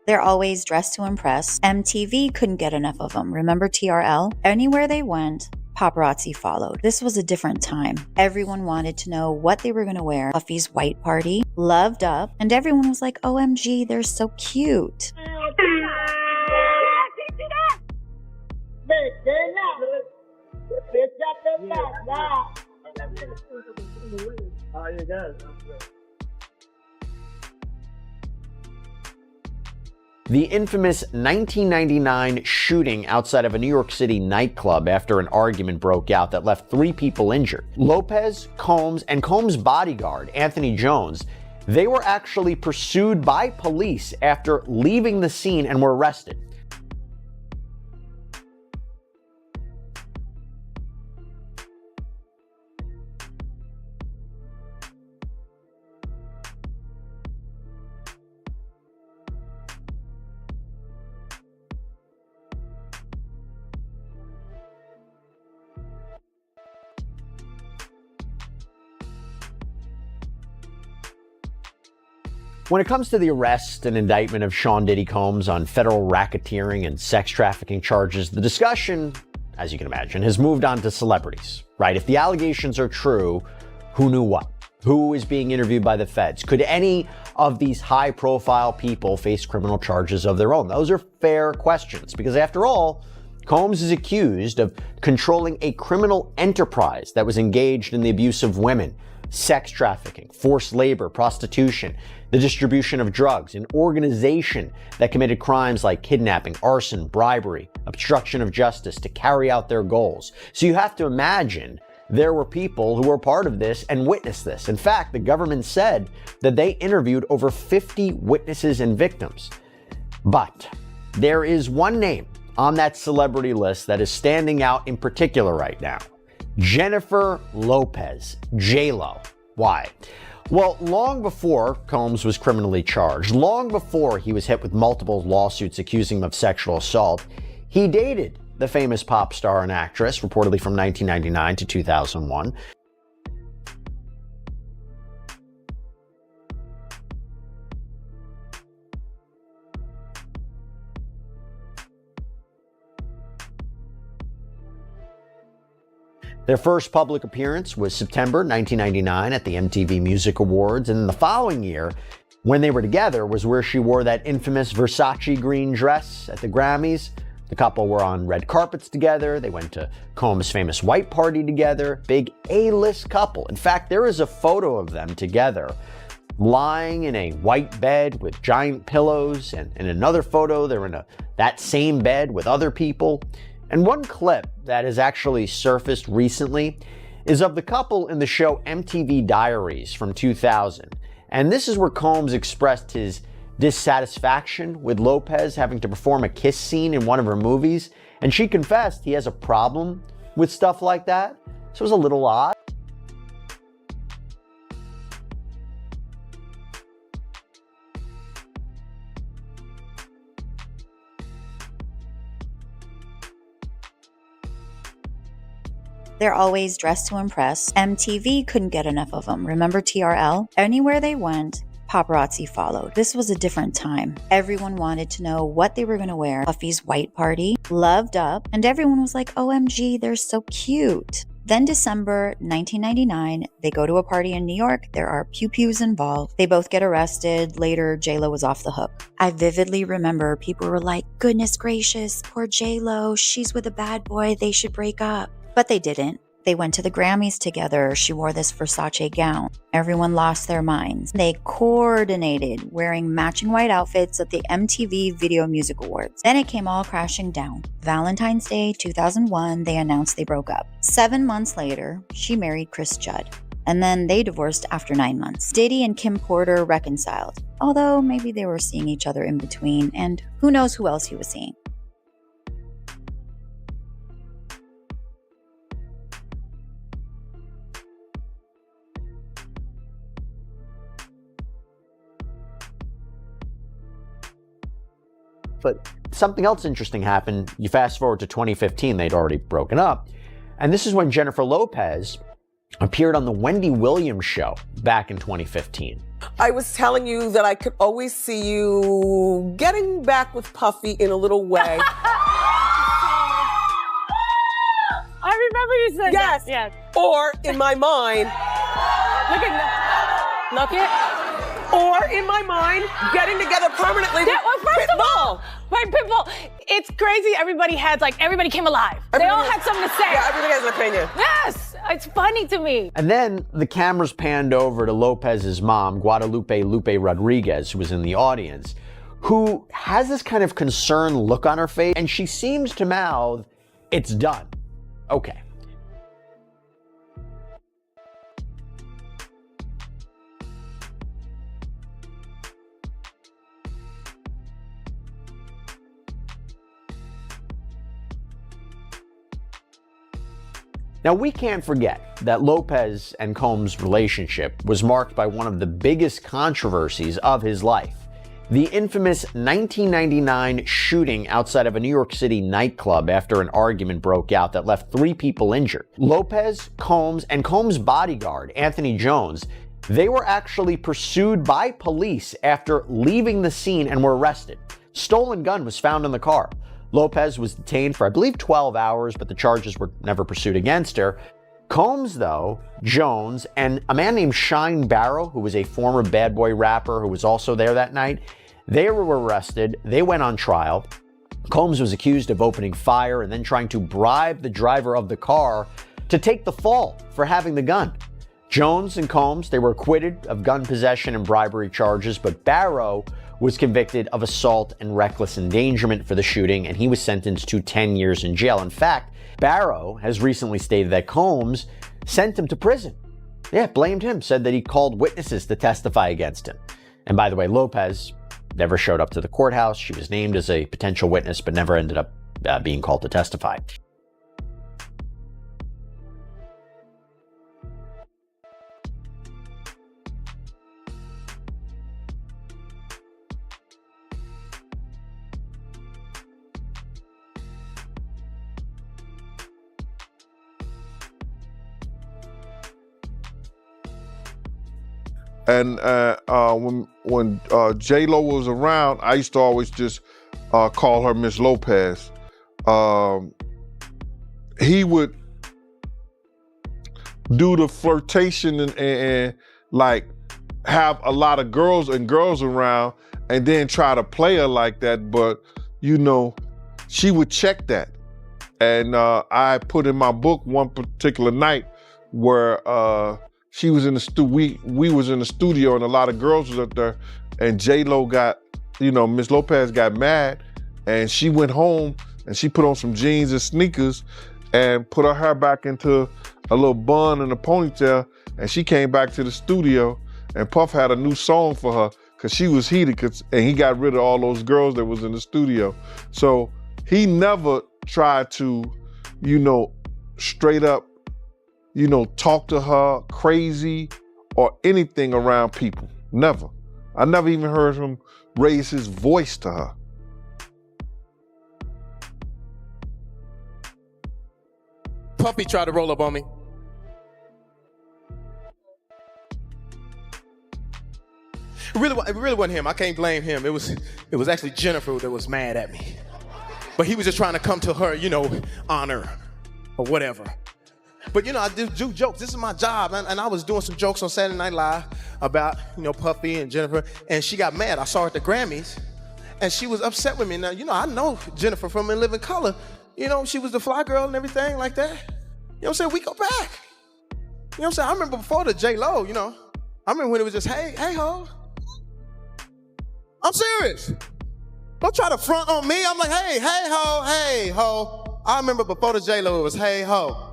They're always dressed to impress. MTV couldn't get enough of them. Remember TRL? Anywhere they went, paparazzi followed. This was a different time. Everyone wanted to know what they were going to wear. Puffy's white party, Loved Up, and everyone was like, OMG, they're so cute. The infamous 1999 shooting outside of a New York City nightclub after an argument broke out that left 3 people injured. Lopez, Combs, and Combs' bodyguard, Anthony Jones, they were actually pursued by police after leaving the scene and were arrested. When it comes to the arrest and indictment of Sean Diddy Combs on federal racketeering and sex trafficking charges, the discussion, as you can imagine, has moved on to celebrities, right? If the allegations are true, who knew what? Who is being interviewed by the feds? Could any of these high-profile people face criminal charges of their own? Those are fair questions because, after all, Combs is accused of controlling a criminal enterprise that was engaged in the abuse of women, sex trafficking, forced labor, prostitution, the distribution of drugs, an organization that committed crimes like kidnapping, arson, bribery, obstruction of justice to carry out their goals. So you have to imagine there were people who were part of this and witnessed this. In fact, the government said that they interviewed over 50 witnesses and victims. But there is one name on that celebrity list that is standing out in particular right now. Jennifer Lopez, J-Lo. Why? Well, long before Combs was criminally charged, long before he was hit with multiple lawsuits accusing him of sexual assault, he dated the famous pop star and actress, reportedly from 1999 to 2001. Their first public appearance was September 1999 at the MTV Music Awards, and the following year, when they were together, was where she wore that infamous Versace green dress at the Grammys. The couple were on red carpets together. They went to Combs' famous white party together. Big A-list couple. In fact, there is a photo of them together lying in a white bed with giant pillows, and in another photo, they're in that same bed with other people. And one clip that has actually surfaced recently is of the couple in the show MTV Diaries from 2000. And this is where Combs expressed his dissatisfaction with Lopez having to perform a kiss scene in one of her movies. And she confessed he has a problem with stuff like that. So it was a little odd. They're always dressed to impress. MTV couldn't get enough of them. Remember TRL? Anywhere they went, paparazzi followed. This was a different time. Everyone wanted to know what they were going to wear. Puffy's white party, Loved Up, and everyone was like, OMG, they're so cute. Then December 1999, they go to a party in New York. There are pew-pews involved. They both get arrested. Later, J-Lo was off the hook. I vividly remember people were like, goodness gracious, poor J-Lo, she's with a bad boy, they should break up. But they didn't. They went to the Grammys together. She wore this Versace gown. Everyone lost their minds. They coordinated wearing matching white outfits at the MTV Video Music Awards. Then it came all crashing down. Valentine's Day 2001, they announced they broke up. 7 months later, she married Chris Judd. And then they divorced after 9 months. Diddy and Kim Porter reconciled, although maybe they were seeing each other in between, and who knows who else he was seeing. But something else interesting happened. You fast forward to 2015, they'd already broken up. And this is when Jennifer Lopez appeared on the Wendy Williams show back in 2015. I was telling you that I could always see you getting back with Puffy in a little way. I remember you said that. Yes. Or in my mind. Look at. Or in my mind, getting together permanently with Pitbull. Right, Pitbull. It's crazy. Everybody came alive. They all had something to say. Yeah, everybody has an opinion. Yes, it's funny to me. And then the cameras panned over to Lopez's mom, Guadalupe Lupe Rodriguez, who was in the audience, who has this kind of concerned look on her face, and she seems to mouth, "It's done." Okay. Now, we can't forget that Lopez and Combs' relationship was marked by one of the biggest controversies of his life, the infamous 1999 shooting outside of a New York City nightclub after an argument broke out that left 3 people injured. Lopez, Combs, and Combs' bodyguard, Anthony Jones, they were actually pursued by police after leaving the scene and were arrested. Stolen gun was found in the car. Lopez was detained for, I believe, 12 hours, but the charges were never pursued against her. Combs, though, Jones, and a man named Shine Barrow, who was a former Bad Boy rapper who was also there that night, they were arrested. They went on trial. Combs was accused of opening fire and then trying to bribe the driver of the car to take the fall for having the gun. Jones and Combs, they were acquitted of gun possession and bribery charges, but Barrow was convicted of assault and reckless endangerment for the shooting, and he was sentenced to 10 years in jail. In fact, Barrow has recently stated that Combs sent him to prison. Yeah, blamed him, said that he called witnesses to testify against him. And by the way, Lopez never showed up to the courthouse. She was named as a potential witness, but never ended up being called to testify. And when J-Lo was around, I used to always just call her Miss Lopez. He would do the flirtation and like have a lot of girls around and then try to play her like that. But, you know, she would check that. And I put in my book one particular night where she was in the we was in the studio and a lot of girls was up there, and J-Lo got, you know, Miss Lopez got mad and she went home and she put on some jeans and sneakers and put her hair back into a little bun and a ponytail, and she came back to the studio and Puff had a new song for her because she was heated and he got rid of all those girls that was in the studio. So he never tried to, you know, straight up, you know, talk to her crazy or anything around people. Never. I never even heard him raise his voice to her. Puffy tried to roll up on me. It really wasn't him. I can't blame him. It was actually Jennifer that was mad at me. But he was just trying to come to her, you know, honor or whatever. But, you know, I do jokes. This is my job. And I was doing some jokes on Saturday Night Live about, you know, Puffy and Jennifer. And she got mad. I saw her at the Grammys. And she was upset with me. Now, you know, I know Jennifer from In Living Color. You know, she was the fly girl and everything like that. You know what I'm saying? We go back. You know what I'm saying? I remember before the J-Lo, you know. I remember when it was just, hey, ho. I'm serious. Don't try to front on me. I'm like, hey, ho. I remember before the J-Lo, it was, hey, ho.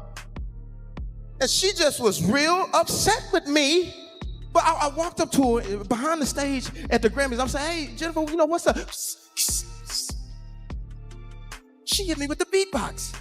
And she just was real upset with me. But I walked up to her behind the stage at the Grammys. I'm saying, hey, Jennifer, you know, what's up? She hit me with the beatbox.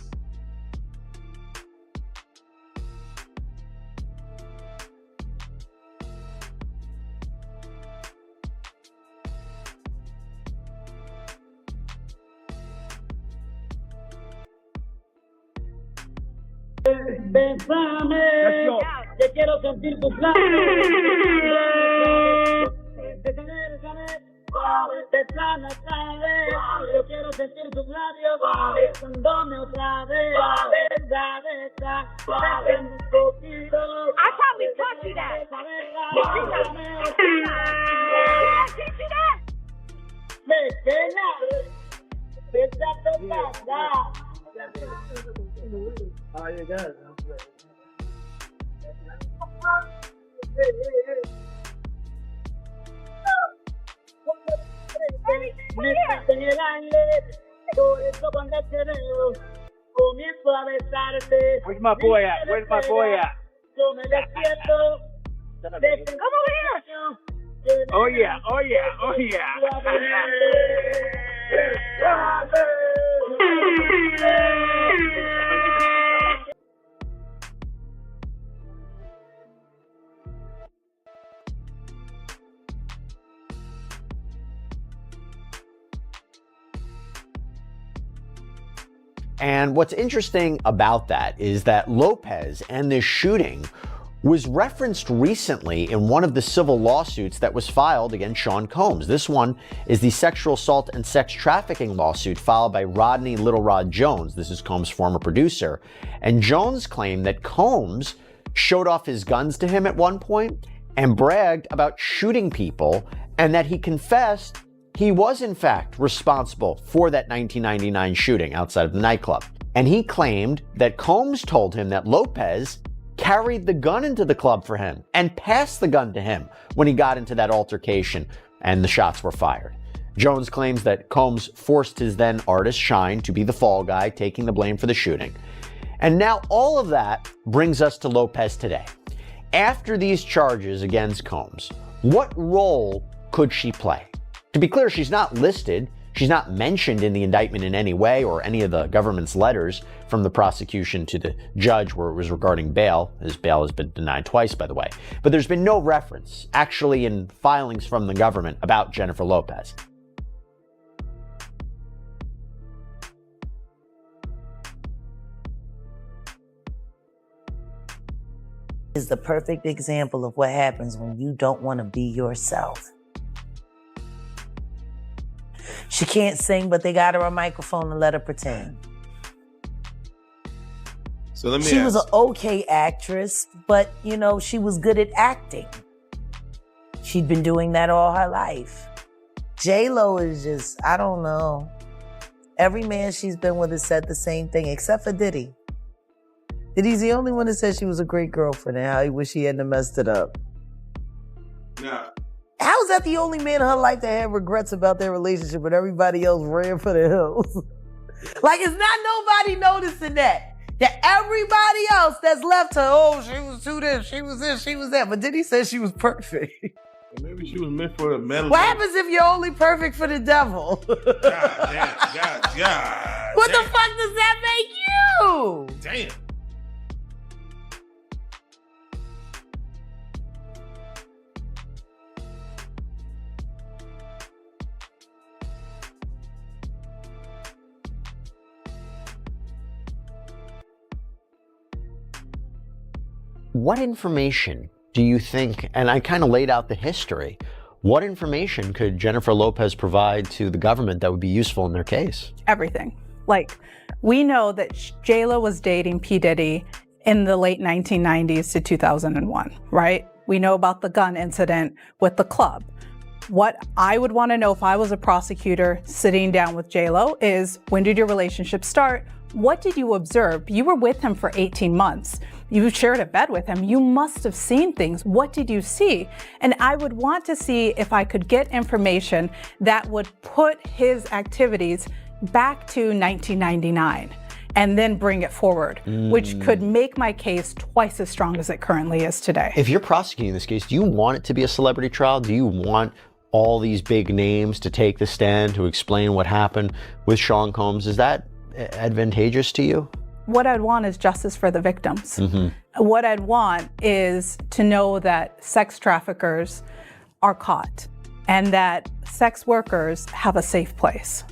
Bésame, te quiero sentir tus labios. Besame suave, yo quiero sentir tus labios besándome otra vez. Besa, besa, bésame un poquito. I probably taught you that. Teach you that? Besa, besa, besa. Oh, you got it. Me estás en el aire, por eso cuando te veo, comienzo a besarte. Where's my boy at? Where's my boy at? Yo me despierto. Come over here. Oh yeah, oh yeah, oh yeah. And what's interesting about that is that Lopez and this shooting was referenced recently in one of the civil lawsuits that was filed against Sean Combs. This one is the sexual assault and sex trafficking lawsuit filed by Rodney Little Rod Jones. This is Combs' former producer. And Jones claimed that Combs showed off his guns to him at one point and bragged about shooting people, and that he confessed he was in fact responsible for that 1999 shooting outside of the nightclub. And he claimed that Combs told him that Lopez carried the gun into the club for him and passed the gun to him when he got into that altercation and the shots were fired. Jones claims that Combs forced his then artist Shine to be the fall guy, taking the blame for the shooting. And now all of that brings us to Lopez today. After these charges against Combs, what role could she play? To be clear, she's not listed. She's not mentioned in the indictment in any way or any of the government's letters from the prosecution to the judge where it was regarding bail. His bail has been denied twice, by the way. But there's been no reference, actually, in filings from the government about Jennifer Lopez. Is the perfect example of what happens when you don't want to be yourself. She can't sing, but they got her a microphone and let her pretend. So let me She ask. was an okay actress, but, you know, she was good at acting. She'd been doing that all her life. J-Lo is just, I don't know. Every man she's been with has said the same thing, except for Diddy. Diddy's the only one that said she was a great girlfriend and how he wish he hadn't messed it up. Nah. How is that the only man in her life that had regrets about their relationship, but everybody else ran for the hills? Like, it's not nobody noticing that. That everybody else that's left her, oh, she was too this, she was this, she was that. But Diddy said she was perfect. Maybe she was meant for the medal. What happens if you're only perfect for the devil? God. What the fuck does that make you? Damn. What information do you think, and I kind of laid out the history, what information could Jennifer Lopez provide to the government that would be useful in their case? Everything. Like, we know that J-Lo was dating P. Diddy in the late 1990s to 2001, right? We know about the gun incident with the club. What I would want to know if I was a prosecutor sitting down with J-Lo is, when did your relationship start? What did you observe? You were with him for 18 months. You shared a bed with him. You must have seen things. What did you see? And I would want to see if I could get information that would put his activities back to 1999 and then bring it forward, which could make my case twice as strong as it currently is today. If you're prosecuting this case, do you want it to be a celebrity trial? Do you want all these big names to take the stand to explain what happened with Sean Combs? Is that advantageous to you? What I'd want is justice for the victims. What I'd want is to know that sex traffickers are caught and that sex workers have a safe place.